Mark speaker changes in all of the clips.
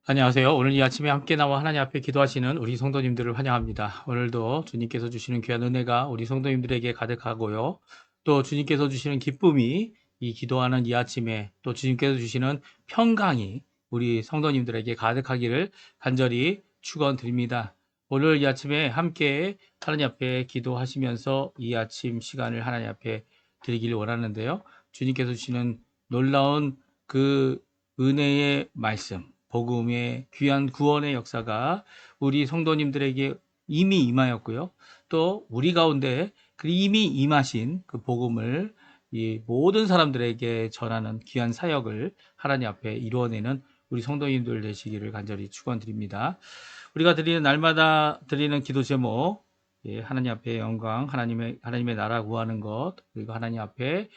Speaker 1: 안녕하세요. 오늘 이 아침에 함께 나와 하나님 앞에 기도하시는 우리 성도님들을 환영합니다. 오늘도 주님께서 주시는 귀한 은혜가 우리 성도님들에게 가득하고요. 또 주님께서 주시는 기쁨이 이 기도하는 이 아침에 또 주님께서 주시는 평강이 우리 성도님들에게 가득하기를 간절히 축원드립니다. 오늘 이 아침에 함께 하나님 앞에 기도하시면서 이 아침 시간을 하나님 앞에 드리기를 원하는데요. 주님께서 주시는 놀라운 그 은혜의 말씀, 복음의 귀한 구원의 역사가 우리 성도님들에게 이미 임하였고요. 또 우리 가운데 이미 임하신 그 복음을 이 모든 사람들에게 전하는 귀한 사역을 하나님 앞에 이루어내는 우리 성도님들 되시기를 간절히 축원드립니다. 우리가 드리는 날마다 드리는 기도 제목, 하나님 앞에 영광, 하나님의 나라 구하는 것, 그리고 하나님 앞에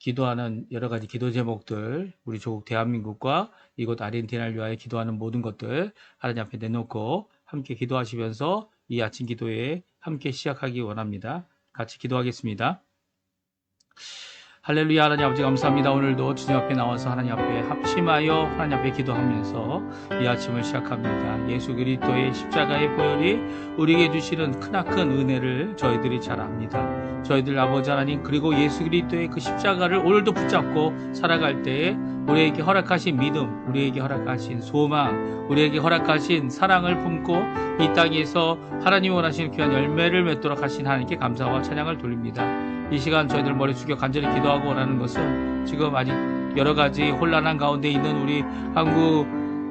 Speaker 1: 기도하는 여러 가지 기도 제목들, 우리 조국 대한민국과 이곳 아르헨티나를 위하여 기도하는 모든 것들 하나님 앞에 내놓고 함께 기도하시면서 이 아침 기도에 함께 시작하기 원합니다. 같이 기도하겠습니다. 할렐루야. 하나님 아버지 감사합니다. 오늘도 주님 앞에 나와서 하나님 앞에 합심하여 하나님 앞에 기도하면서 이 아침을 시작합니다. 예수 그리스도의 십자가의 보혈이 우리에게 주시는 크나큰 은혜를 저희들이 잘 압니다. 저희들 아버지 하나님, 그리고 예수 그리스도의 그 십자가를 오늘도 붙잡고 살아갈 때에 우리에게 허락하신 믿음, 우리에게 허락하신 소망, 우리에게 허락하신 사랑을 품고 이 땅에서 하나님 원하시는 귀한 열매를 맺도록 하신 하나님께 감사와 찬양을 돌립니다. 이 시간 저희들 머리 숙여 간절히 기도하고 원하는 것은 지금 아직 여러 가지 혼란한 가운데 있는 우리 한국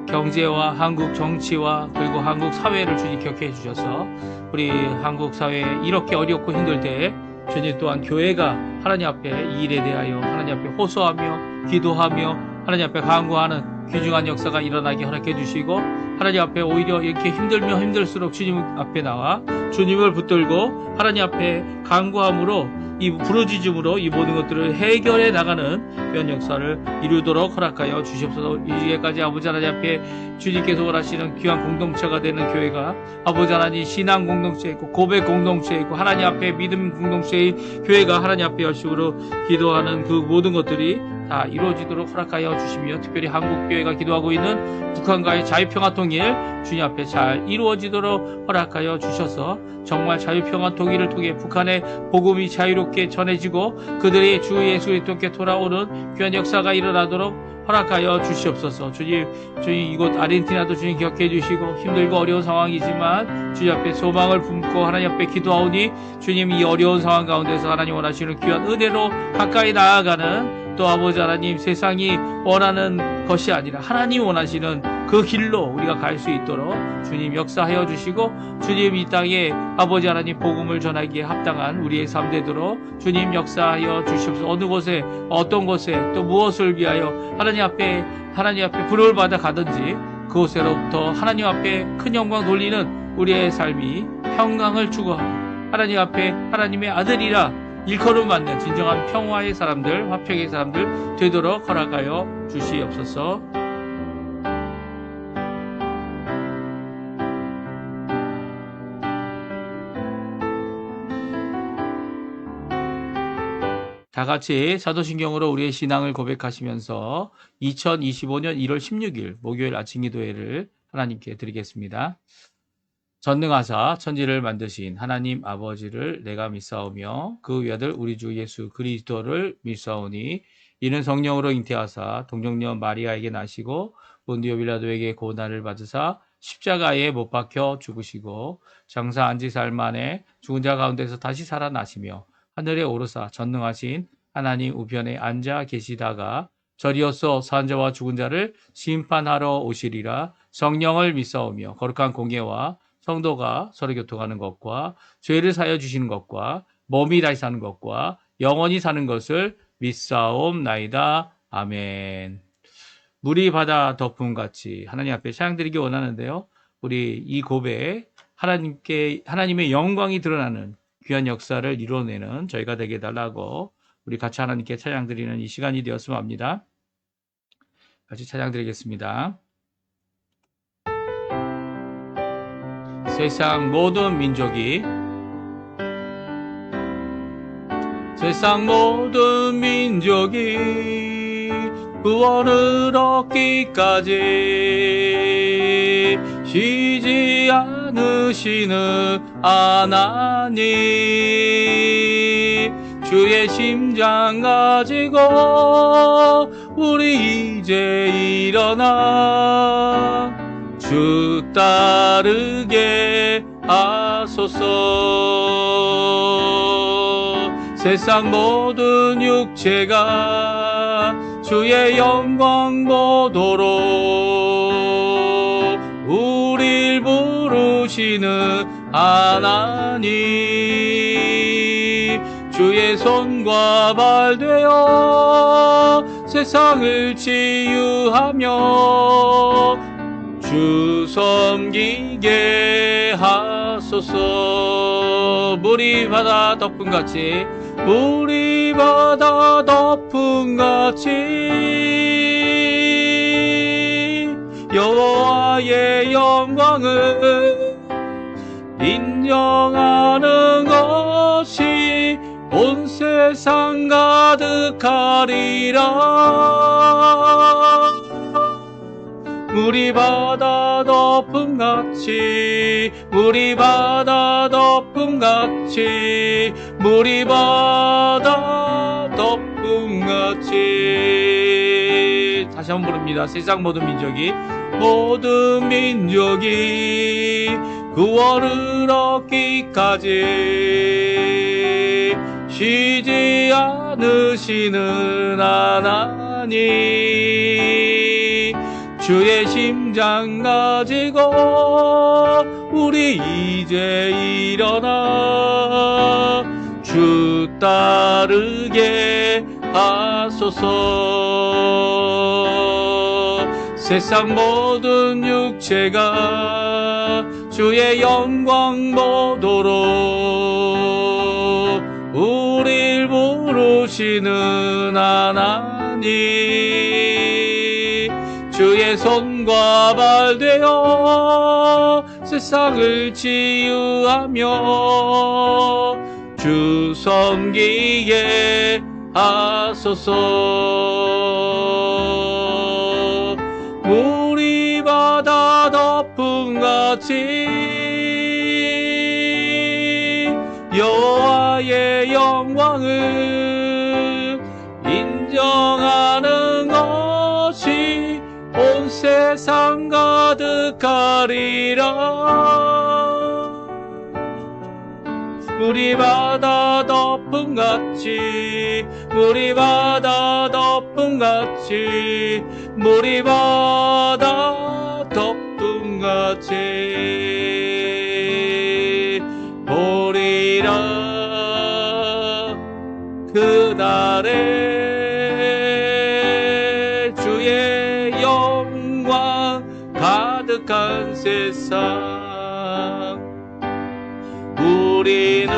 Speaker 1: 경제와 한국 정치와 그리고 한국 사회를 주님 기억해 주셔서 우리 한국 사회에 이렇게 어렵고 힘들 때에 주님 또한 교회가 하나님 앞에 이 일에 대하여 하나님 앞에 호소하며 기도하며 하나님 앞에 간구하는 귀중한 역사가 일어나게 허락해 주시고 하나님 앞에 오히려 이렇게 힘들면 힘들수록 주님 앞에 나와 주님을 붙들고 하나님 앞에 간구함으로 이 부르짖음으로 이 모든 것들을 해결해 나가는 그런 역사를 이루도록 허락하여 주시옵소서. 이제까지 아버지 하나님 앞에 주님께서 원하시는 귀한 공동체가 되는 교회가 아버지 하나님 신앙 공동체 있고 고백 공동체 있고 하나님 앞에 믿음 공동체인 교회가 하나님 앞에 열심으로 기도하는 그 모든 것들이 다 이루어지도록 허락하여 주시며 특별히 한국교회가 기도하고 있는 북한과의 자유평화 통일 주님 앞에 잘 이루어지도록 허락하여 주셔서 정말 자유평화 통일을 통해 북한의 복음이 자유롭게 전해지고 그들의 주 예수 그리스도께 돌아오는 귀한 역사가 일어나도록 허락하여 주시옵소서. 주님 이곳 아르헨티나도 주님 기억해 주시고 힘들고 어려운 상황이지만 주님 앞에 소망을 품고 하나님 앞에 기도하오니 주님 이 어려운 상황 가운데서 하나님 원하시는 귀한 은혜로 가까이 나아가는 또 아버지 하나님 세상이 원하는 것이 아니라 하나님 원하시는 그 길로 우리가 갈 수 있도록 주님 역사하여 주시고 주님 이 땅에 아버지 하나님 복음을 전하기에 합당한 우리의 삶 되도록 주님 역사하여 주시옵소서. 어느 곳에 어떤 곳에 또 무엇을 위하여 하나님 앞에 부름을 받아 가든지 그곳에로부터 하나님 앞에 큰 영광 돌리는 우리의 삶이 평강을 추구하고 하나님 앞에 하나님의 아들이라 일컬음 받는 진정한 평화의 사람들, 화평의 사람들 되도록 허락하여 주시옵소서. 다 같이 사도신경으로 우리의 신앙을 고백하시면서 2025년 1월 16일 목요일 아침 기도회를 하나님께 드리겠습니다. 전능하사 천지를 만드신 하나님 아버지를 내가 믿사오며 그 외아들 우리 주 예수 그리스도를 믿사오니 이는 성령으로 잉태하사 동정녀 마리아에게 나시고 본디오 빌라도에게 고난을 받으사 십자가에 못 박혀 죽으시고 장사 안지살 만에 죽은 자 가운데서 다시 살아나시며 하늘에 오르사 전능하신 하나님 우편에 앉아 계시다가 저리어서 산 자와 죽은 자를 심판하러 오시리라. 성령을 믿사오며 거룩한 공예와 성도가 서로 교통하는 것과 죄를 사여 주시는 것과 몸이 다시 사는 것과 영원히 사는 것을 믿사옵나이다. 아멘. 물이 바다 덮음같이 하나님 앞에 찬양드리기 원하는데요. 우리 이 고백 하나님의 영광이 드러나는 귀한 역사를 이뤄내는 저희가 되게 해달라고 우리 같이 하나님께 찬양드리는 이 시간이 되었으면 합니다. 같이 찬양드리겠습니다. 세상 모든 민족이 구원을 얻기까지 쉬지 않으시는 하나님, 주의 심장 가지고 우리 이제 일어나 주 따르게 하소서. 세상 모든 육체가 주의 영광 보도록 우릴 부르시는 하나님, 주의 손과 발 되어 세상을 치유하며 주 섬기게 하소서. 물이 바다 덮음같이, 물이 바다 덮음같이 여호와의 영광을 인정하는 것이 온 세상 가득하리라. 물이 바다 덮음같이, 물이 바다 덮음같이, 물이 바다 덮음같이. 다시 한번 부릅니다. 세상 모든 민족이 구원을 얻기까지 쉬지 않으시는 하나님, 주의 심장 가지고 우리 이제 일어나 주 따르게 하소서. 세상 모든 육체가 주의 영광 보도록 우릴 부르시는 하나님, 주의 손과 발 되어 세상을 치유하며 주 섬기게 하소서. 물이 바다 덮음같이 여호와의 영광을 인정하는 것이 온 세상 가득하리라. 물이 바다 덮음같이, 물이 바다 덮음같이, 물이 바다 덮음같이 보리라. 그날에 주의 영광 가득한 세상 우리는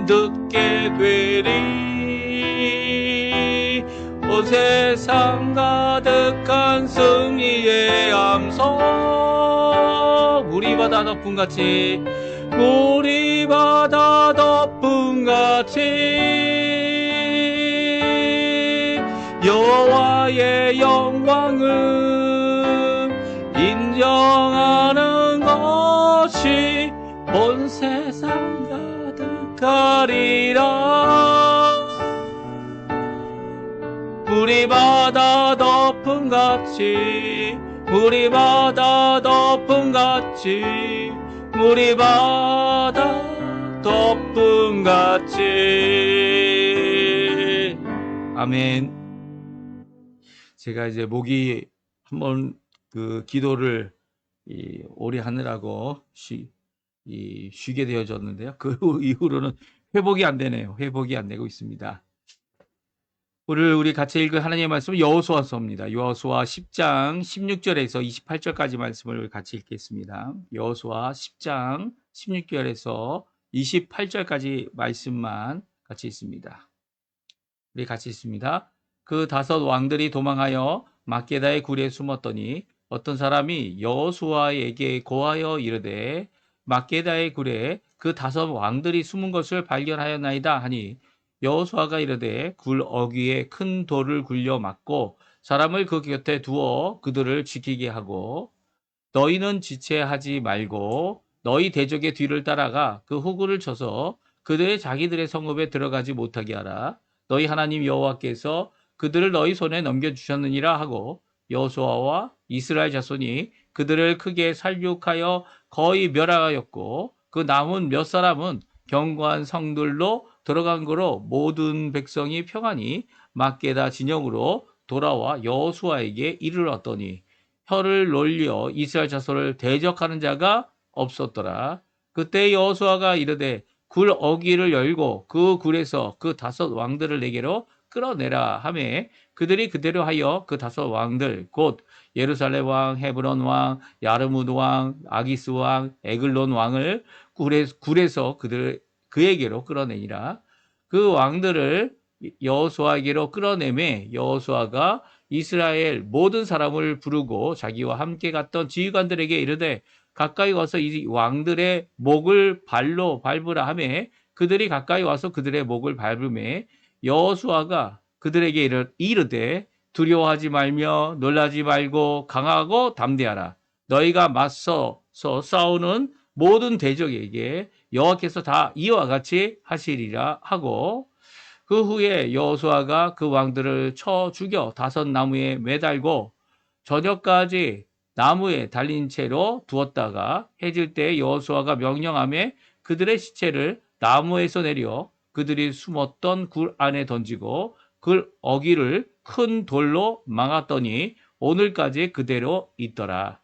Speaker 1: 듣게 되리. 온 세상 가득한 승리의 암송. 물이 바다 덮음같이, 물이 바다 덮음같이 여호와의 영광을 인정하는 것이 온 세상 가득하리라. 물이 바다 덮음같이, 물이 바다 덮음같이, 물이 바다 덮음같이. 아멘. 제가 이제 목이 한번 기도를 오래 하느라고 쉬게 되어졌는데요. 그 이후로는 회복이 안 되네요. 회복이 안 되고 있습니다. 오늘 우리 같이 읽을 하나님의 말씀은 여호수아서입니다. 여호수아 10장 16절에서 28절까지 말씀을 같이 읽겠습니다. 여호수아 10장 16절에서 28절까지 말씀만 같이 있습니다. 우리 같이 있습니다. 그 5 왕들이 도망하여 막게다의 굴에 숨었더니 어떤 사람이 여호수아에게 고하여 이르되 막게다의 굴에 그 5 왕들이 숨은 것을 발견하였나이다 하니 여호수아가 이르되 굴 어귀에 큰 돌을 굴려 막고 사람을 그 곁에 두어 그들을 지키게 하고 너희는 지체하지 말고 너희 대적의 뒤를 따라가 그 호구를 쳐서 그들의 자기들의 성읍에 들어가지 못하게 하라. 너희 하나님 여호와께서 그들을 너희 손에 넘겨주셨느니라 하고 여호수아와 이스라엘 자손이 그들을 크게 살육하여 거의 멸하였고 그 남은 몇 사람은 견고한 성들로 들어간 거로 모든 백성이 평안히 막게다 진영으로 돌아와 여호수아에게 이르렀더니 혀를 놀려 이스라엘 자손을 대적하는 자가 없었더라. 그때 여호수아가 이르되 굴 어귀를 열고 그 굴에서 그 5 왕들을 내게로 끌어내라 하매 그들이 그대로 하여 그 5 왕들 곧 예루살렘 왕, 헤브론 왕, 야르무드 왕, 아기스 왕, 에글론 왕을 굴에서 그에게로 끌어내니라. 그 왕들을 여호수아에게로 끌어내매 여호수아가 이스라엘 모든 사람을 부르고 자기와 함께 갔던 지휘관들에게 이르되 가까이 와서 이 왕들의 목을 발로 밟으라 하매 그들이 가까이 와서 그들의 목을 밟으매 여호수아가 그들에게 이르되 두려워하지 말며 놀라지 말고 강하고 담대하라. 너희가 맞서서 싸우는 모든 대적에게 여호와께서 다 이와 같이 하시리라 하고 그 후에 여호수아가 그 왕들을 쳐 죽여 5 나무에 매달고 저녁까지 나무에 달린 채로 두었다가 해질 때 여호수아가 명령하며 그들의 시체를 나무에서 내려 그들이 숨었던 굴 안에 던지고 그 어귀를 큰 돌로 막았더니 오늘까지 그대로 있더라.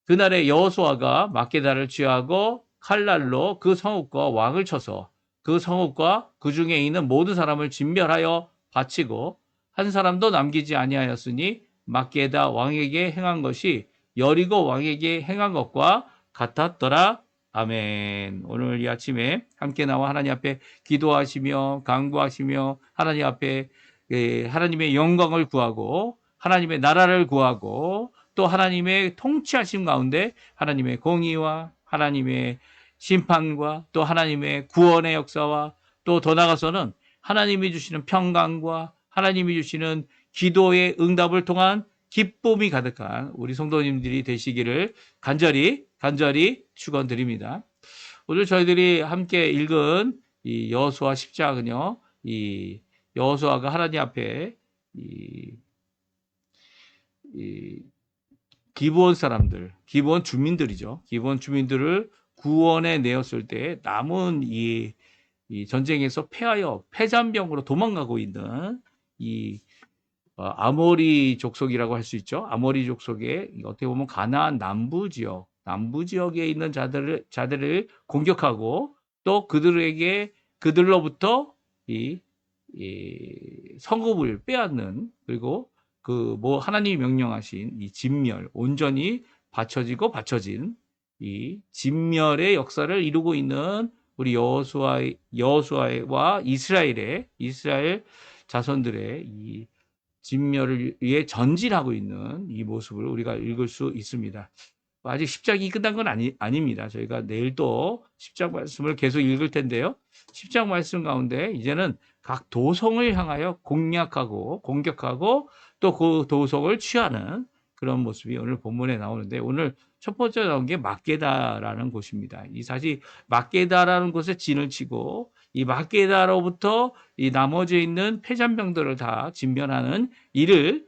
Speaker 1: 그날에 여호수아가 막게다를 취하고 칼날로 그 성읍과 왕을 쳐서 그 성읍과 그 중에 있는 모든 사람을 진멸하여 바치고 한 사람도 남기지 아니하였으니 막게다 왕에게 행한 것이 여리고 왕에게 행한 것과 같았더라. 아멘. 오늘 이 아침에 함께 나와 하나님 앞에 기도하시며 간구하시며 하나님 앞에 하나님의 영광을 구하고 하나님의 나라를 구하고 또 하나님의 통치하심 가운데 하나님의 공의와 하나님의 심판과 또 하나님의 구원의 역사와 또 더 나아가서는 하나님이 주시는 평강과 하나님이 주시는 기도의 응답을 통한 기쁨이 가득한 우리 성도님들이 되시기를 간절히 축원드립니다. 오늘 저희들이 함께 읽은 이 여호수아 10장은요. 이 여호수아가 하나님 앞에 이 기브온 사람들, 기브온 주민들이죠. 기브온 주민들을 구원해 내었을 때 남은 이 전쟁에서 패하여 패잔병으로 도망가고 있는 이 아모리 족속이라고 할 수 있죠. 아모리 족속의 어떻게 보면 가나안 남부 지역에 있는 자들을 공격하고 또 그들로부터 이 성읍을 빼앗는 그리고 하나님이 명령하신 이 진멸, 온전히 바쳐진 이 진멸의 역사를 이루고 있는 우리 여호수아와 이스라엘 자손들의 이 진멸을 위해 전진하고 있는 이 모습을 우리가 읽을 수 있습니다. 아직 10장이 끝난 건 아닙니다. 저희가 내일 또 10장 말씀을 계속 읽을 텐데요. 10장 말씀 가운데 이제는 각 도성을 향하여 공격하고 또 그 도성을 취하는 그런 모습이 오늘 본문에 나오는데 오늘 첫 번째 나온 게 막게다라는 곳입니다. 이 사실 막게다라는 곳에 진을 치고 이 막게다로부터 이 나머지 있는 패잔병들을 다 진멸하는 일을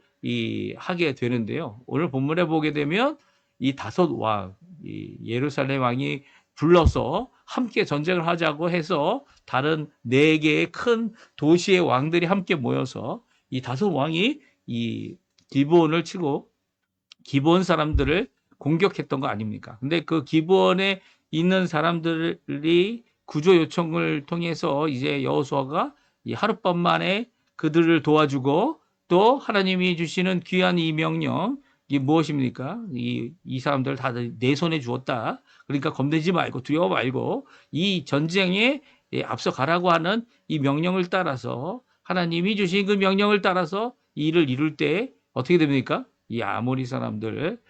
Speaker 1: 하게 되는데요. 오늘 본문에 보게 되면 이 5 왕, 이 예루살렘 왕이 불러서 함께 전쟁을 하자고 해서 다른 4개의 큰 도시의 왕들이 함께 모여서 이 5 왕이 이 기브온을 치고 기브온 사람들을 공격했던 거 아닙니까? 근데 그 기브온에 있는 사람들이 구조 요청을 통해서 이제 여호수아가 이 하룻밤 만에 그들을 도와주고 또 하나님이 주시는 귀한 이 명령 이 무엇입니까? 이 사람들을 다 내 손에 주었다. 그러니까 겁내지 말고 두려워 말고 이 전쟁에 앞서 가라고 하는 이 명령을 따라서 하나님이 주신 그 명령을 따라서 이 일을 이룰 때 어떻게 됩니까? 이 아모리 사람들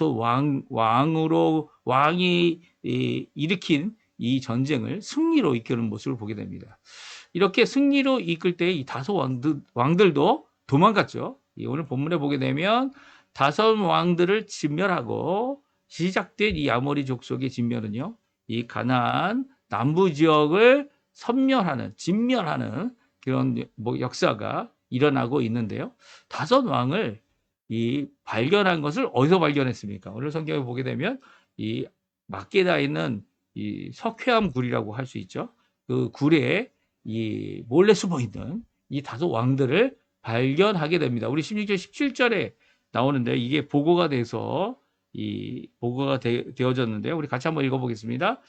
Speaker 1: 5 왕이 일으킨 이 전쟁을 승리로 이끄는 모습을 보게 됩니다. 이렇게 승리로 이끌 때 이 다섯 왕들도 도망갔죠. 오늘 본문에 보게 되면 다섯 왕들을 진멸하고 시작된 이 아모리 족속의 진멸은요, 이 가나안 남부 지역을 진멸하는 그런 역사가 일어나고 있는데요. 다섯 왕을 발견한 것을 어디서 발견했습니까? 오늘 성경을 보게 되면 이 막게다에 있는 이 석회암 굴이라고 할 수 있죠. 그 굴에 이 몰래 숨어 있는 이 다섯 왕들을 발견하게 됩니다. 우리 16절, 17절에 나오는데 이게 보고가 돼서 보고가 되어졌는데요. 우리 같이 한번 읽어보겠습니다.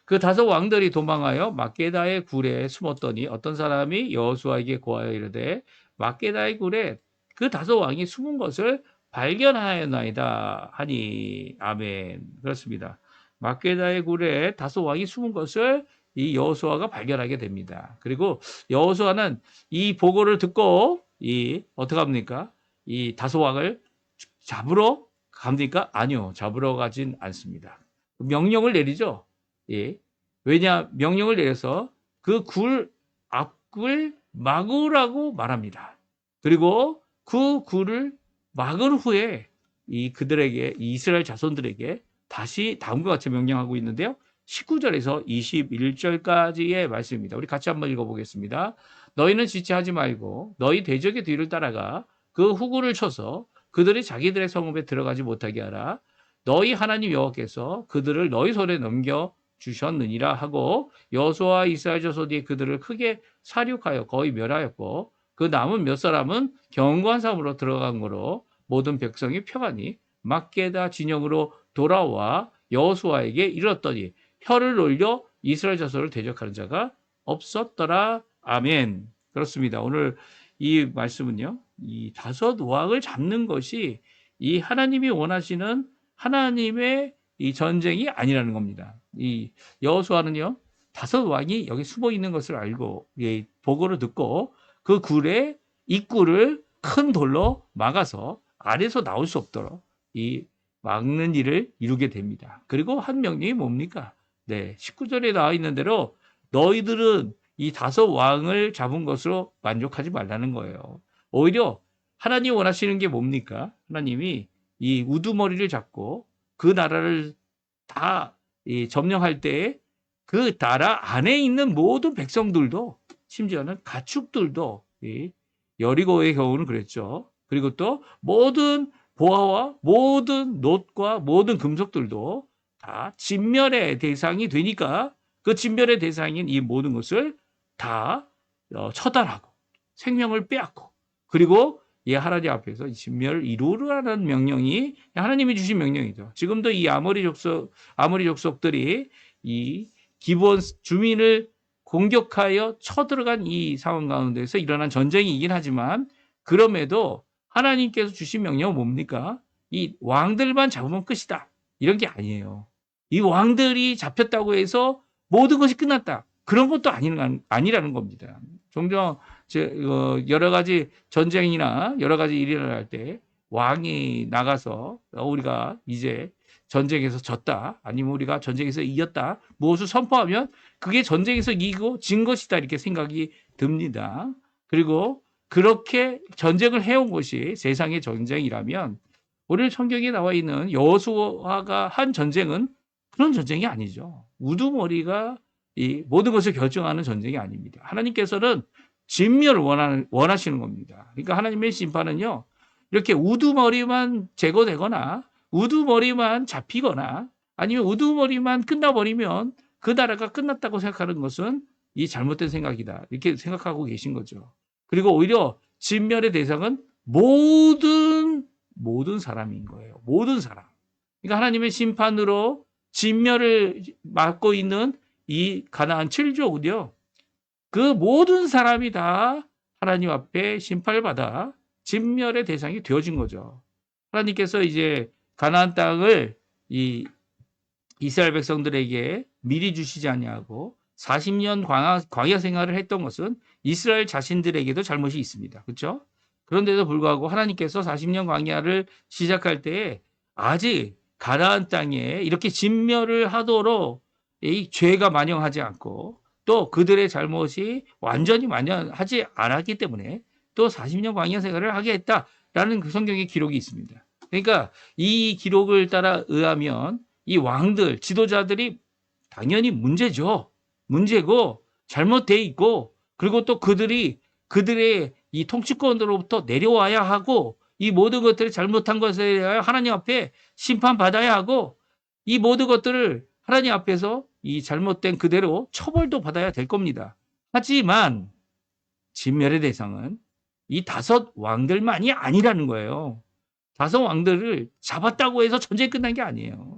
Speaker 1: 그 다섯 왕들이 도망하여 막게다의 굴에 숨었더니 어떤 사람이 여호수아에게 고하여 이르되 막게다의 굴에 그 다섯 왕이 숨은 것을 발견하였나이다 하니. 아멘. 그렇습니다. 막게다의 굴에 다섯 왕이 숨은 것을 이 여호수아가 발견하게 됩니다. 그리고 여호수아는 이 보고를 듣고 어떻게 합니까? 이 다섯 왕을 잡으러 갑니까? 아니요. 잡으러 가진 않습니다. 명령을 내리죠. 예. 왜냐? 명령을 내려서 그 굴 앞을 막으라고 말합니다. 그리고 그 굴을 막은 후에 그들에게, 이스라엘 자손들에게 다시 다음과 같이 명령하고 있는데요. 19절에서 21절까지의 말씀입니다. 우리 같이 한번 읽어보겠습니다. 너희는 지체하지 말고 너희 대적의 뒤를 따라가 그 후구를 쳐서 그들이 자기들의 성읍에 들어가지 못하게 하라. 너희 하나님 여호와께서 그들을 너희 손에 넘겨 주셨느니라 하고 여호수아와 이스라엘 자손이 그들을 크게 사륙하여 거의 멸하였고 그 남은 몇 사람은 견고한 삶으로 들어간 거로 모든 백성이 평안히 막게다 진영으로 돌아와 여호수아에게 이르렀더니 혀를 올려 이스라엘 자손을 대적하는 자가 없었더라. 아멘. 그렇습니다. 오늘 이 말씀은요, 이 다섯 왕을 잡는 것이 이 하나님이 원하시는 하나님의 이 전쟁이 아니라는 겁니다. 이 여호수아는요, 다섯 왕이 여기 숨어 있는 것을 알고 보고를 듣고 그 굴의 입구를 큰 돌로 막아서 아래서 나올 수 없도록 막는 일을 이루게 됩니다. 그리고 한 명령이 뭡니까? 네, 19절에 나와 있는 대로 너희들은 이 다섯 왕을 잡은 것으로 만족하지 말라는 거예요. 오히려 하나님이 원하시는 게 뭡니까? 하나님이 이 우두머리를 잡고 그 나라를 다 점령할 때 그 나라 안에 있는 모든 백성들도, 심지어는 가축들도, 여리고의 경우는 그랬죠. 그리고 또 모든 보화와 모든 놋과 모든 금속들도 다 진멸의 대상이 되니까 그 진멸의 대상인 이 모든 것을 다 처단하고 생명을 빼앗고, 그리고 하나님 앞에서 이 진멸을 이루라는 명령이 하나님이 주신 명령이죠. 지금도 이 아모리 족속들이 이 기본 주민을 공격하여 쳐들어간 이 상황 가운데서 일어난 전쟁이긴 하지만, 그럼에도 하나님께서 주신 명령은 뭡니까? 이 왕들만 잡으면 끝이다, 이런 게 아니에요. 이 왕들이 잡혔다고 해서 모든 것이 끝났다, 그런 것도 아니라는 겁니다. 종종 여러 가지 전쟁이나 여러 가지 일이 일어날 때 왕이 나가서 우리가 이제 전쟁에서 졌다, 아니면 우리가 전쟁에서 이겼다, 무엇을 선포하면 그게 전쟁에서 이기고 진 것이다, 이렇게 생각이 듭니다. 그리고 그렇게 전쟁을 해온 것이 세상의 전쟁이라면 오늘 성경에 나와 있는 여호수아가 한 전쟁은 그런 전쟁이 아니죠. 우두머리가 이 모든 것을 결정하는 전쟁이 아닙니다. 하나님께서는 진멸을 원하시는 겁니다. 그러니까 하나님의 심판은요, 이렇게 우두머리만 제거되거나 우두머리만 잡히거나 아니면 우두머리만 끝나버리면 그 나라가 끝났다고 생각하는 것은 이 잘못된 생각이다, 이렇게 생각하고 계신 거죠. 그리고 오히려 진멸의 대상은 모든 사람인 거예요. 모든 사람. 그러니까 하나님의 심판으로 진멸을 맞고 있는 이 가나안 7족은요, 그 모든 사람이 다 하나님 앞에 심판을 받아 진멸의 대상이 되어진 거죠. 하나님께서 이제 가나안 땅을 이 이스라엘 백성들에게 미리 주시지 아니하고 40년 광야 생활을 했던 것은 이스라엘 자신들에게도 잘못이 있습니다. 그렇죠? 그런데도 불구하고 하나님께서 40년 광야를 시작할 때에 아직 가나안 땅에 이렇게 진멸을 하도록 이 죄가 만영하지 않고 또 그들의 잘못이 완전히 만연하지 않았기 때문에 또 40년 광야 생활을 하게 했다라는 그 성경의 기록이 있습니다. 그러니까 이 기록을 따라 의하면 이 왕들, 지도자들이 당연히 문제죠. 문제고 잘못돼 있고, 그리고 또 그들의 이 통치권으로부터 내려와야 하고, 이 모든 것들이 잘못한 것에 대하여 하나님 앞에 심판받아야 하고, 이 모든 것들을 하나님 앞에서 이 잘못된 그대로 처벌도 받아야 될 겁니다. 하지만 진멸의 대상은 이 5 왕들만이 아니라는 거예요. 5 왕들을 잡았다고 해서 전쟁이 끝난 게 아니에요.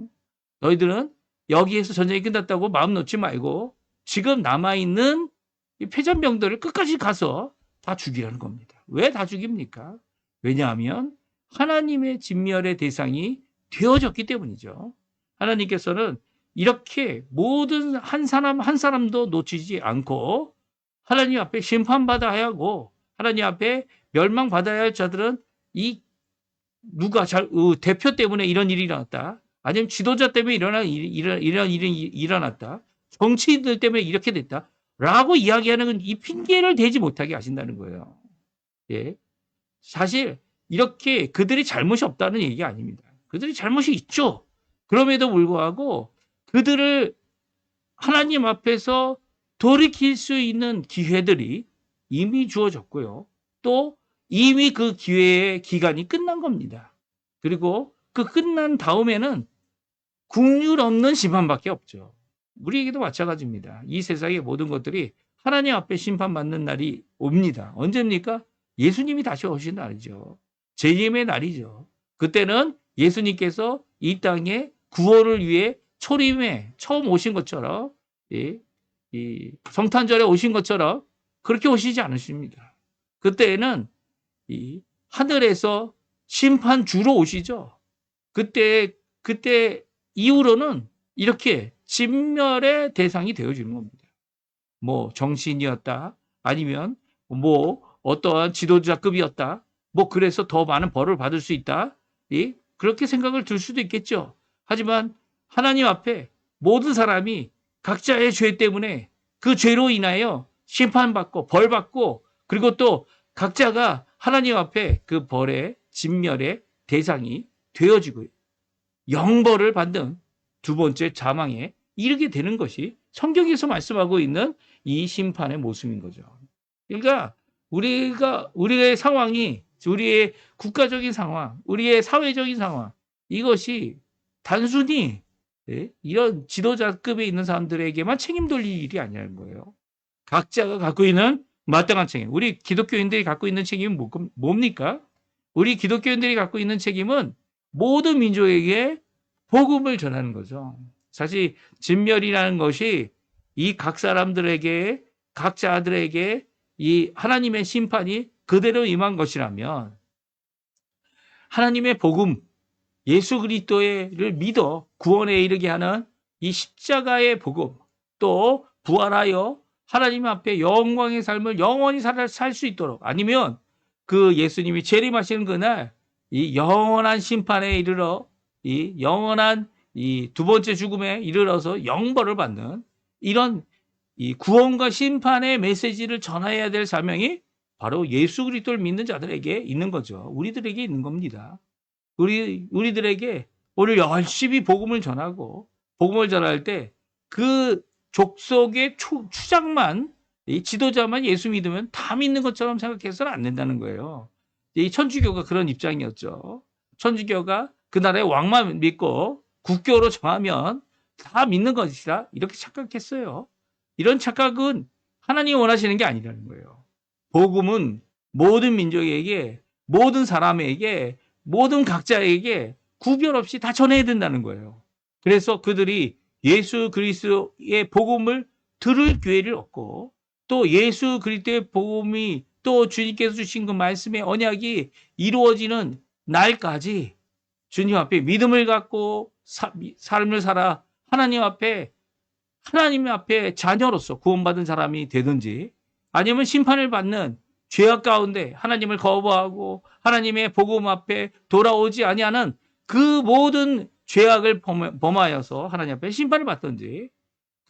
Speaker 1: 너희들은 여기에서 전쟁이 끝났다고 마음 놓지 말고 지금 남아있는 이 패전병들을 끝까지 가서 다 죽이라는 겁니다. 왜 다 죽입니까? 왜냐하면 하나님의 진멸의 대상이 되어졌기 때문이죠. 하나님께서는 이렇게 모든 한 사람 한 사람도 놓치지 않고 하나님 앞에 심판받아야 하고, 하나님 앞에 멸망받아야 할 자들은 이 누가 대표 때문에 이런 일이 일어났다, 아니면 지도자 때문에 이런 일이 일어났다, 정치인들 때문에 이렇게 됐다 라고 이야기하는 건 이 핑계를 대지 못하게 하신다는 거예요. 예. 사실 이렇게 그들이 잘못이 없다는 얘기가 아닙니다. 그들이 잘못이 있죠. 그럼에도 불구하고 그들을 하나님 앞에서 돌이킬 수 있는 기회들이 이미 주어졌고요. 또 이미 그 기회의 기간이 끝난 겁니다. 그리고 그 끝난 다음에는 긍휼 없는 심판밖에 없죠. 우리에게도 마찬가지입니다. 이 세상의 모든 것들이 하나님 앞에 심판받는 날이 옵니다. 언제입니까? 예수님이 다시 오신 날이죠. 재림의 날이죠. 그때는 예수님께서 이 땅에 구원을 위해 초림에 처음 오신 것처럼, 이 성탄절에 오신 것처럼 그렇게 오시지 않으십니다. 그때는 이 하늘에서 심판주로 오시죠. 그때 이후로는 이렇게 진멸의 대상이 되어지는 겁니다. 뭐 정치인이었다, 아니면 뭐 어떠한 지도자급이었다, 뭐 그래서 더 많은 벌을 받을 수 있다, 그렇게 생각을 들 수도 있겠죠. 하지만 하나님 앞에 모든 사람이 각자의 죄 때문에 그 죄로 인하여 심판받고 벌받고, 그리고 또 각자가 하나님 앞에 그 벌의 진멸의 대상이 되어지고 영벌을 받는 두 번째 자망에 이르게 되는 것이 성경에서 말씀하고 있는 이 심판의 모습인 거죠. 그러니까 우리의 상황이, 우리의 국가적인 상황, 우리의 사회적인 상황, 이것이 단순히 이런 지도자급에 있는 사람들에게만 책임 돌릴 일이 아니라는 거예요. 각자가 갖고 있는 마땅한 책임. 우리 기독교인들이 갖고 있는 책임은 뭡니까? 우리 기독교인들이 갖고 있는 책임은 모든 민족에게 복음을 전하는 거죠. 사실 진멸이라는 것이 이 각 사람들에게, 각자들에게 이 하나님의 심판이 그대로 임한 것이라면, 하나님의 복음, 예수 그리스도를 믿어 구원에 이르게 하는 이 십자가의 복음, 또 부활하여 하나님 앞에 영광의 삶을 영원히 살 수 있도록, 아니면 그 예수님이 재림하시는 그날 이 영원한 심판에 이르러, 이 영원한 이 두 번째 죽음에 이르러서 영벌을 받는 이런 이 구원과 심판의 메시지를 전해야 될 사명이 바로 예수 그리스도를 믿는 자들에게 있는 거죠. 우리들에게 있는 겁니다. 우리들에게 오늘 열심히 복음을 전하고, 복음을 전할 때 그 족속의 추장만, 이 지도자만 예수 믿으면 다 믿는 것처럼 생각해서는 안 된다는 거예요. 이 천주교가 그런 입장이었죠. 천주교가 그 나라의 왕만 믿고 국교로 정하면 다 믿는 것이다, 이렇게 착각했어요. 이런 착각은 하나님이 원하시는 게 아니라는 거예요. 복음은 모든 민족에게, 모든 사람에게, 모든 각자에게 구별 없이 다 전해야 된다는 거예요. 그래서 그들이 예수 그리스도의 복음을 들을 기회를 얻고, 또 예수 그리스도의 복음이, 또 주님께서 주신 그 말씀의 언약이 이루어지는 날까지 주님 앞에 믿음을 갖고 삶을 살아 하나님 앞에 자녀로서 구원받은 사람이 되든지, 아니면 심판을 받는 죄악 가운데 하나님을 거부하고 하나님의 복음 앞에 돌아오지 아니하는 그 모든 죄악을 범하여서 하나님 앞에 심판을 받든지,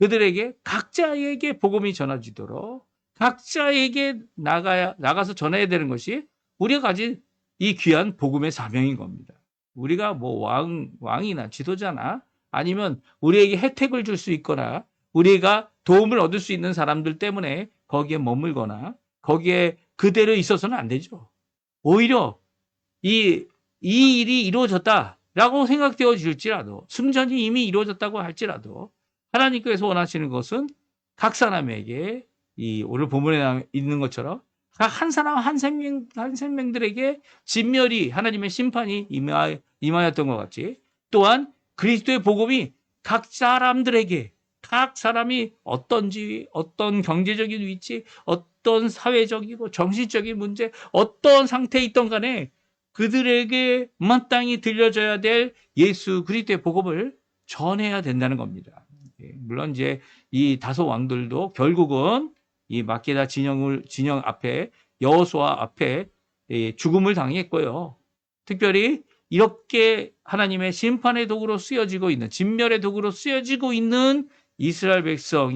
Speaker 1: 그들에게 각자에게 복음이 전해지도록 각자에게 나가서 전해야 되는 것이 우리가 가진 이 귀한 복음의 사명인 겁니다. 우리가 뭐 왕이나 지도자나 아니면 우리에게 혜택을 줄 수 있거나 우리가 도움을 얻을 수 있는 사람들 때문에 거기에 머물거나 거기에 그대로 있어서는 안 되죠. 오히려 이 일이 이루어졌다라고 생각되어질지라도 승전이 이미 이루어졌다고 할지라도 하나님께서 원하시는 것은 각 사람에게 이 오늘 본문에 있는 것처럼 각 한 사람 한 생명들에게 진멸이 하나님의 심판이 임하였던 것 같이 또한 그리스도의 복음이 각 사람들에게 각 사람이 어떤지 어떤 경제적인 위치 어떤 사회적이고 정신적인 문제 어떤 상태에 있던 간에 그들에게 마땅히 들려져야 될 예수 그리스도의 복음을 전해야 된다는 겁니다. 물론 이제 이 다섯 왕들도 결국은 이 마케다 진영 앞에 여호수아 앞에 죽음을 당했고요. 특별히 이렇게 하나님의 심판의 도구로 쓰여지고 있는 진멸의 도구로 쓰여지고 있는 이스라엘 백성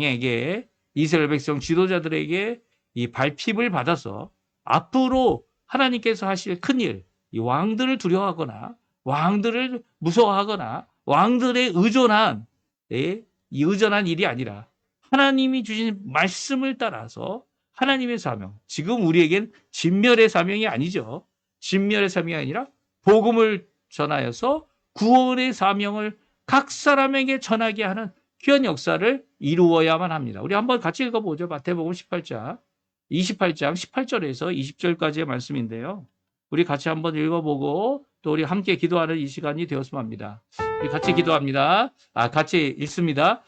Speaker 1: 지도자들에게 이 발핍을 받아서 앞으로 하나님께서 하실 큰일, 이 왕들을 두려워하거나 왕들을 무서워하거나 왕들에 의존한 이 의존한 일이 아니라 하나님이 주신 말씀을 따라서 하나님의 사명, 지금 우리에겐 진멸의 사명이 아니죠. 진멸의 사명이 아니라 복음을 전하여서 구원의 사명을 각 사람에게 전하게 하는 귀한 역사를 이루어야만 합니다. 우리 한번 같이 읽어보죠. 마태복음 28장 18절에서 20절까지의 말씀인데요. 우리 같이 한번 읽어보고 또 우리 함께 기도하는 이 시간이 되었으면 합니다. 우리 같이 기도합니다. 같이 읽습니다.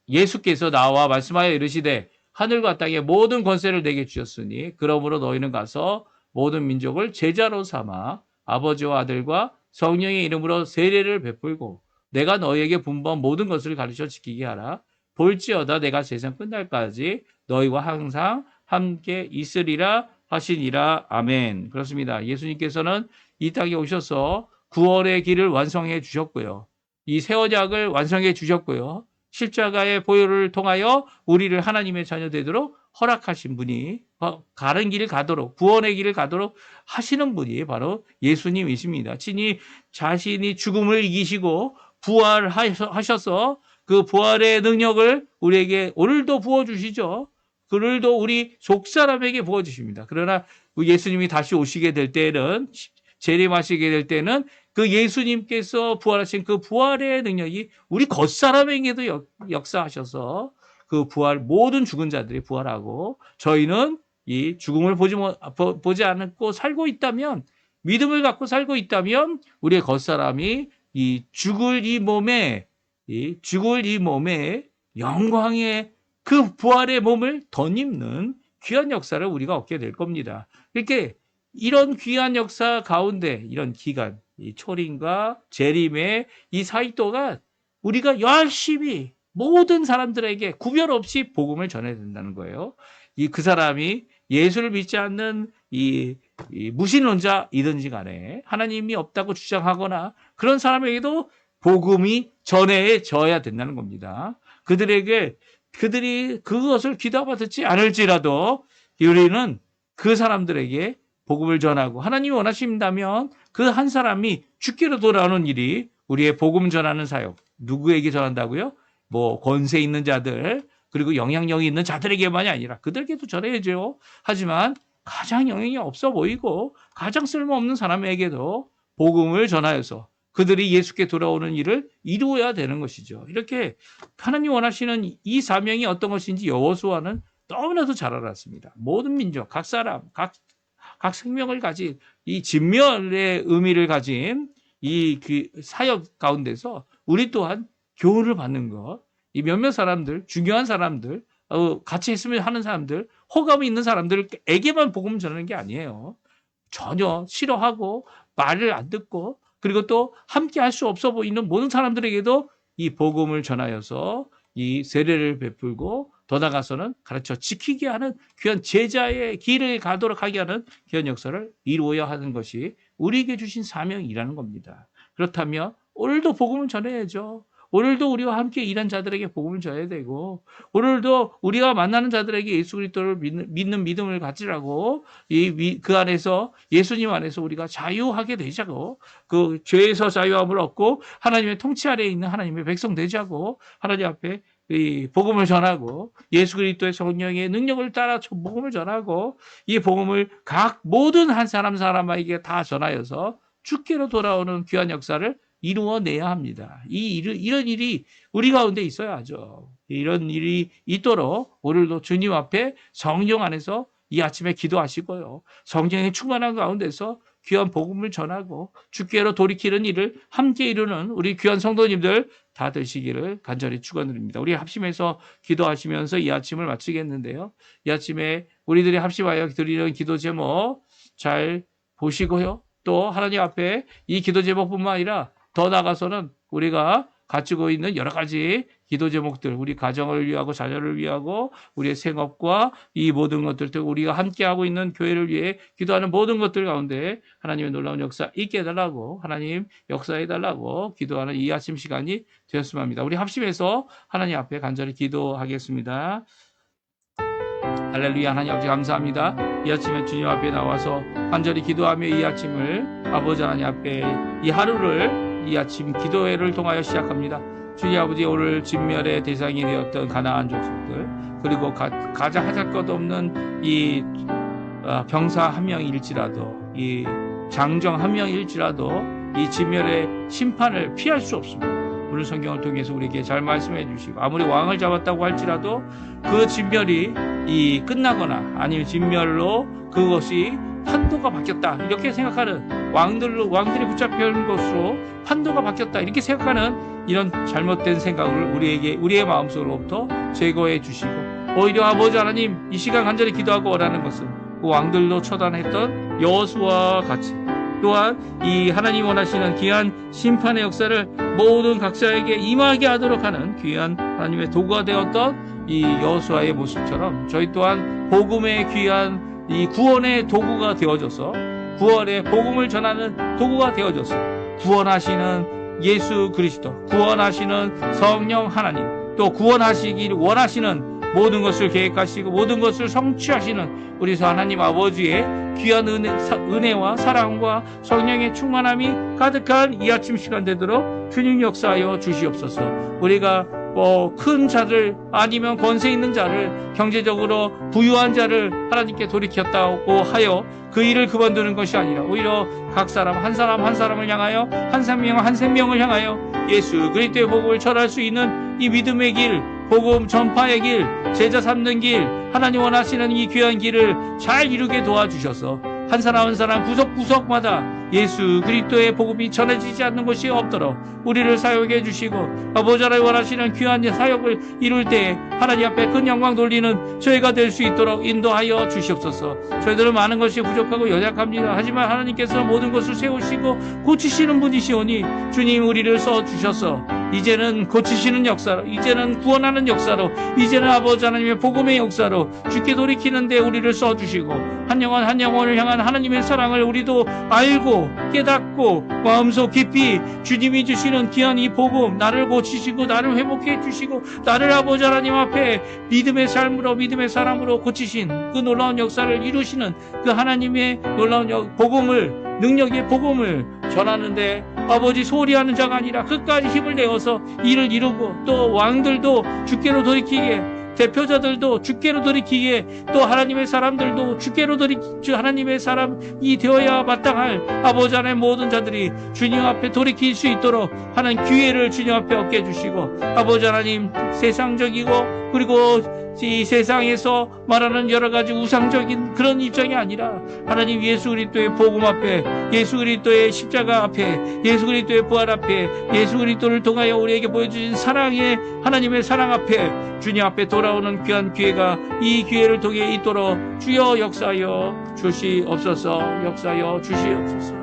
Speaker 1: 예수께서 나와 말씀하여 이르시되 하늘과 땅의 모든 권세를 내게 주셨으니 그러므로 너희는 가서 모든 민족을 제자로 삼아 아버지와 아들과 성령의 이름으로 세례를 베풀고 내가 너희에게 분부한 모든 것을 가르쳐 지키게 하라. 볼지어다 내가 세상 끝날까지 너희와 항상 함께 있으리라 하시니라. 아멘. 그렇습니다. 예수님께서는 이 땅에 오셔서 구원의 길을 완성해 주셨고요. 이 새 언약을 완성해 주셨고요. 십자가의 보혈을 통하여 우리를 하나님의 자녀 되도록 허락하신 분이 가는 길을 가도록 구원의 길을 가도록 하시는 분이 바로 예수님이십니다. 친히 자신이 죽음을 이기시고 부활하셔서 그 부활의 능력을 우리에게 오늘도 부어주시죠. 오늘도 우리 속사람에게 부어주십니다. 그러나 예수님이 다시 오시게 될 때는 재림하시게 될 때는 그 예수님께서 부활하신 그 부활의 능력이 우리 겉사람에게도 역사하셔서 그 부활 모든 죽은 자들이 부활하고 저희는 이 죽음을 보지 않고 살고 있다면 믿음을 갖고 살고 있다면 우리의 겉사람이 이 죽을 이 몸에 영광의 그 부활의 몸을 덧입는 귀한 역사를 우리가 얻게 될 겁니다. 이렇게 이런 귀한 역사 가운데 이런 기간, 이 초림과 재림의 이 사이도가 우리가 열심히 모든 사람들에게 구별 없이 복음을 전해야 된다는 거예요. 그 사람이 예수를 믿지 않는 이 무신론자이든지 간에 하나님이 없다고 주장하거나 그런 사람에게도 복음이 전해져야 된다는 겁니다. 그들이 그것을 귀담아 듣지 않을지라도 우리는 그 사람들에게 복음을 전하고 하나님이 원하신다면 그 한 사람이 죽기로 돌아오는 일이 우리의 복음 전하는 사역. 누구에게 전한다고요? 뭐 권세 있는 자들 그리고 영향력이 있는 자들에게만이 아니라 그들에게도 전해야죠. 하지만 가장 영향이 없어 보이고 가장 쓸모없는 사람에게도 복음을 전하여서 그들이 예수께 돌아오는 일을 이루어야 되는 것이죠. 이렇게 하나님 원하시는 이 사명이 어떤 것인지 여호수아는 너무나도 잘 알았습니다. 모든 민족, 각 사람, 각 생명을 가진 이 진멸의 의미를 가진 이 사역 가운데서 우리 또한 교훈을 받는 것, 이 몇몇 사람들, 중요한 사람들, 같이 했으면 하는 사람들, 호감이 있는 사람들에게만 복음 전하는 게 아니에요. 전혀 싫어하고 말을 안 듣고 그리고 또 함께 할 수 없어 보이는 모든 사람들에게도 이 복음을 전하여서 이 세례를 베풀고 더 나아가서는 가르쳐 지키게 하는 귀한 제자의 길을 가도록 하게 하는 귀한 역사를 이루어야 하는 것이 우리에게 주신 사명이라는 겁니다. 그렇다면 오늘도 복음을 전해야죠. 오늘도 우리와 함께 일한 자들에게 복음을 전해야 되고, 오늘도 우리가 만나는 자들에게 예수 그리스도를 믿는 믿음을 가지라고, 그 안에서, 예수님 안에서 우리가 자유하게 되자고, 그 죄에서 자유함을 얻고 하나님의 통치 아래에 있는 하나님의 백성 되자고, 하나님 앞에 이 복음을 전하고, 예수 그리스도의 성령의 능력을 따라 복음을 전하고, 이 복음을 각 모든 한 사람에게 다 전하여서 주께로 돌아오는 귀한 역사를 이루어내야 합니다. 이런 일이 우리 가운데 있어야 하죠. 이런 일이 있도록 오늘도 주님 앞에 성령 안에서 이 아침에 기도하시고요. 성령의 충만한 가운데서 귀한 복음을 전하고 주께로 돌이키는 일을 함께 이루는 우리 귀한 성도님들 다 되시기를 간절히 축원드립니다. 우리 합심해서 기도하시면서 이 아침을 마치겠는데요. 이 아침에 우리들이 합심하여 드리는 기도 제목 잘 보시고요. 또 하나님 앞에 이 기도 제목뿐만 아니라 더 나아가서는 우리가 가지고 있는 여러 가지 기도 제목들, 우리 가정을 위하고 자녀를 위하고 우리의 생업과 이 모든 것들, 또 우리가 함께하고 있는 교회를 위해 기도하는 모든 것들 가운데 하나님의 놀라운 역사 있게 해달라고, 하나님 역사해달라고 기도하는 이 아침 시간이 되었으면 합니다. 우리 합심해서 하나님 앞에 간절히 기도하겠습니다. 할렐루야. 하나님 아버지 감사합니다. 이 아침에 주님 앞에 나와서 간절히 기도하며 이 아침을 아버지 하나님 앞에 이 하루를 이 아침 기도회를 통하여 시작합니다. 주님 아버지, 오늘 진멸의 대상이 되었던 가나안 족속들, 그리고 가장 하잘 것 없는 이 병사 한 명일지라도, 이 장정 한 명일지라도 이 진멸의 심판을 피할 수 없습니다. 오늘 성경을 통해서 우리에게 잘 말씀해 주시고, 아무리 왕을 잡았다고 할지라도 그 진멸이 끝나거나 아니면 진멸로 그것이 판도가 바뀌었다 이렇게 생각하는, 왕들이 붙잡혀있는 것으로 판도가 바뀌었다 이렇게 생각하는 이런 잘못된 생각을 우리의 마음속으로부터 제거해 주시고, 오히려 아버지 하나님 이 시간 간절히 기도하고 원하는 것은 그 왕들도 처단했던 여호수아와 같이, 또한 이 하나님 원하시는 귀한 심판의 역사를 모든 각자에게 임하게 하도록 하는 귀한 하나님의 도구가 되었던 이 여호수아의 모습처럼 저희 또한 복음의 귀한 이 구원의 도구가 되어져서, 구원의 복음을 전하는 도구가 되어져서 구원하시는 예수 그리스도, 구원하시는 성령 하나님, 또 구원하시기를 원하시는 모든 것을 계획하시고 모든 것을 성취하시는 우리 하나님 아버지의 귀한 은혜와 사랑과 성령의 충만함이 가득한 이 아침 시간 되도록 주님 역사하여 주시옵소서. 우리가 큰 자를, 아니면 권세 있는 자를, 경제적으로 부유한 자를 하나님께 돌이켰다고 하여 그 일을 그만두는 것이 아니라 오히려 각 사람 한 사람을 향하여, 한 생명을 향하여 예수 그리스도의 복음을 전할 수 있는 이 믿음의 길, 복음 전파의 길, 제자 삼는 길, 하나님 원하시는 이 귀한 길을 잘 이루게 도와주셔서 한 사람 구석구석마다 예수 그리스도의 복음이 전해지지 않는 것이 없도록 우리를 사용해 주시고, 아버지 하나님 원하시는 귀한 사역을 이룰 때 하나님 앞에 큰 영광 돌리는 저희가 될 수 있도록 인도하여 주시옵소서. 저희들은 많은 것이 부족하고 연약합니다. 하지만 하나님께서 모든 것을 세우시고 고치시는 분이시오니 주님 우리를 써주셔서 이제는 고치시는 역사로, 이제는 구원하는 역사로, 이제는 아버지 하나님의 복음의 역사로 주께 돌이키는데 우리를 써주시고, 한 영혼을 향한 하나님의 사랑을 우리도 알고 깨닫고 마음속 깊이 주님이 주시는 귀한 이 복음, 나를 고치시고 나를 회복해 주시고 나를 아버지 하나님 앞에 믿음의 삶으로, 믿음의 사람으로 고치신 그 놀라운 역사를 이루시는 그 하나님의 놀라운 복음을, 능력의 복음을 전하는데 아버지 소리하는 자가 아니라 끝까지 힘을 내어서 일을 이루고, 또 왕들도 주께로 돌이키게, 대표자들도 주께로 돌이키게, 또 하나님의 사람들도 주께로 하나님의 사람이 되어야 마땅할 아버지 하나님 모든 자들이 주님 앞에 돌이킬 수 있도록 하는 기회를 주님 앞에 얻게 해주시고, 아버지 하나님 세상적이고 그리고 이 세상에서 말하는 여러 가지 우상적인 그런 입장이 아니라 하나님 예수 그리스도의 복음 앞에, 예수 그리스도의 십자가 앞에, 예수 그리스도의 부활 앞에, 예수 그리스도를 통하여 우리에게 보여주신 사랑의 하나님의 사랑 앞에 주님 앞에 돌아오는 귀한 기회가 이 기회를 통해 있도록 주여 역사하여 주시옵소서. 역사하여 주시옵소서.